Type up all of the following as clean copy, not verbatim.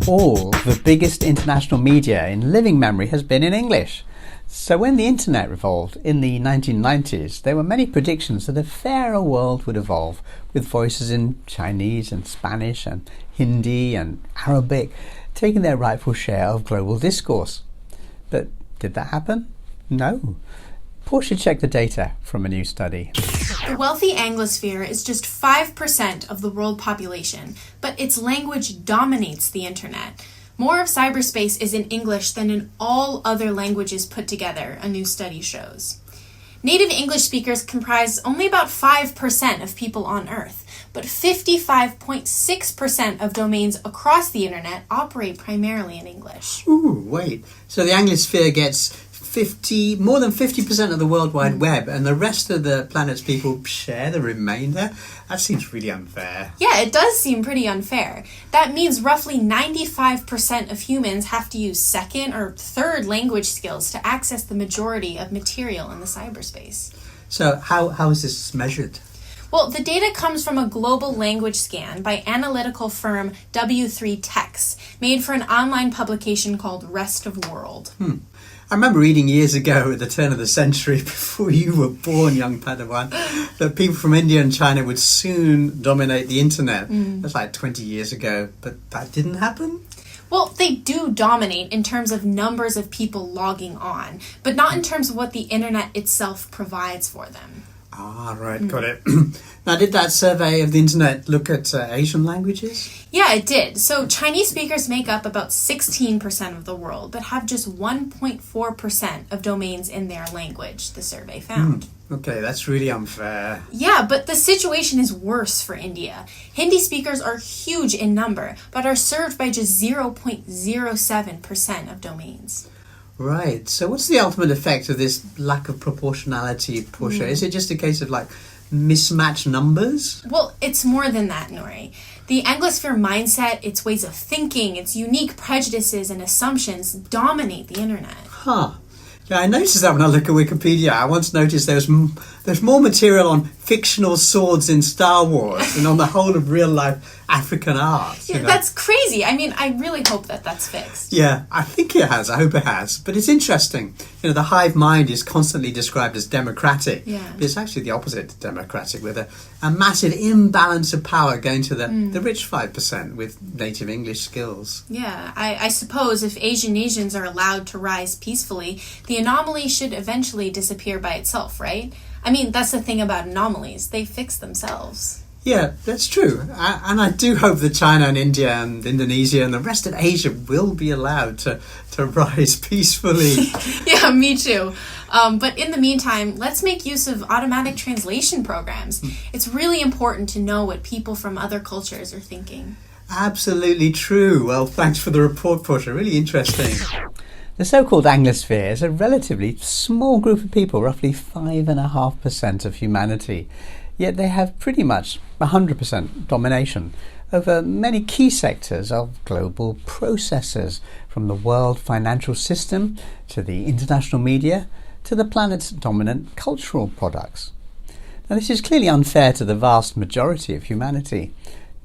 all the biggest international media in living memory has been in English. So when the internet evolved in the 1990s, there were many predictions that a fairer world would evolve with voices in Chinese and Spanish and Hindi and Arabic taking their rightful share of global discourse. But did that happen? No. Portia checked the data from a new study. The wealthy Anglosphere is just 5% of the world population, but its language dominates the internet. More of cyberspace is in English than in all other languages put together, a new study shows. Native English speakers comprise only about 5% of people on Earth, but 55.6% of domains across the internet operate primarily in English. Ooh, wait. So the Anglosphere gets more than 50% of the World Wide Web, and the rest of the planet's people share the remainder? That seems really unfair. Yeah, it does seem pretty unfair. That means roughly 95% of humans have to use second or third language skills to access the majority of material in the cyberspace. So how is this measured? Well, the data comes from a global language scan by analytical firm W3Techs, made for an online publication called Rest of World. I remember reading years ago at the turn of the century, before you were born, young Padawan, that people from India and China would soon dominate the internet. That's like 20 years ago, but that didn't happen? Well, they do dominate in terms of numbers of people logging on, but not in terms of what the internet itself provides for them. Ah, right, got it. Now, did that survey of the internet look at Asian languages? Yeah, it did. So Chinese speakers make up about 16% of the world, but have just 1.4% of domains in their language, the survey found. Okay, that's really unfair. Yeah, but the situation is worse for India. Hindi speakers are huge in number, but are served by just 0.07% of domains. Right. So what's the ultimate effect of this lack of proportionality, Portia? Is it just a case of mismatched numbers? Well, it's more than that, Nori. The Anglosphere mindset, its ways of thinking, its unique prejudices and assumptions dominate the internet. Huh. Yeah, I noticed that when I look at Wikipedia. I once noticed there's more material on fictional swords in Star Wars than on the whole of real-life African art. Yeah, that's crazy. I mean, I really hope that's fixed. Yeah, I think it has. I hope it has. But it's interesting. The hive mind is constantly described as democratic. Yeah. But it's actually the opposite to democratic, with a massive imbalance of power going to the rich 5% with native English skills. Yeah, I suppose if Asian nations are allowed to rise peacefully, the anomaly should eventually disappear by itself, right? I mean, that's the thing about anomalies. They fix themselves. Yeah, that's true. And I do hope that China and India and Indonesia and the rest of Asia will be allowed to rise peacefully. Yeah, me too. But in the meantime, let's make use of automatic translation programs. It's really important to know what people from other cultures are thinking. Absolutely true. Well, thanks for the report, Portia. Really interesting. The so-called Anglosphere is a relatively small group of people, roughly 5.5% of humanity. Yet they have pretty much 100% domination over many key sectors of global processes, from the world financial system to the international media to the planet's dominant cultural products. Now, this is clearly unfair to the vast majority of humanity,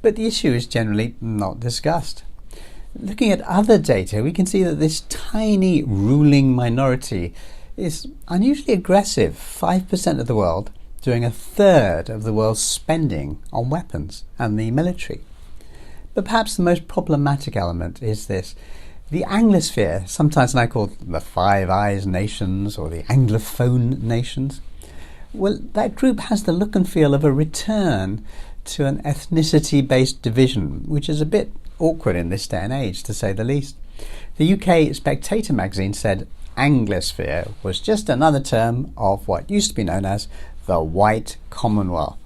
but the issue is generally not discussed. Looking at other data, we can see that this tiny ruling minority is unusually aggressive, 5% of the world, doing a third of the world's spending on weapons and the military. But perhaps the most problematic element is this. The Anglosphere, sometimes now called the Five Eyes nations or the Anglophone nations, well, that group has the look and feel of a return to an ethnicity-based division, which is a bit awkward in this day and age, to say the least. The UK Spectator magazine said Anglosphere was just another term of what used to be known as the White Commonwealth.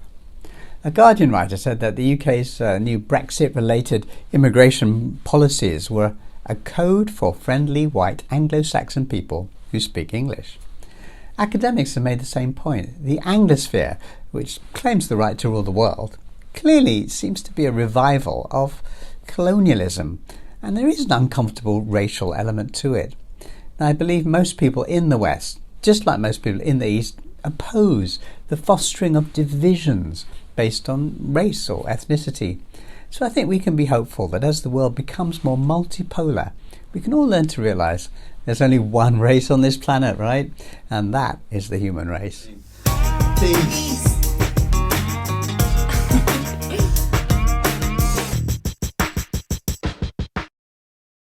A Guardian writer said that the UK's new Brexit-related immigration policies were a code for friendly white Anglo-Saxon people who speak English. Academics have made the same point. The Anglosphere, which claims the right to rule the world, clearly seems to be a revival of colonialism, and there is an uncomfortable racial element to it. Now, I believe most people in the West, just like most people in the East, oppose the fostering of divisions based on race or ethnicity. So I think we can be hopeful that as the world becomes more multipolar, we can all learn to realise there's only one race on this planet, right? And that is the human race. Peace.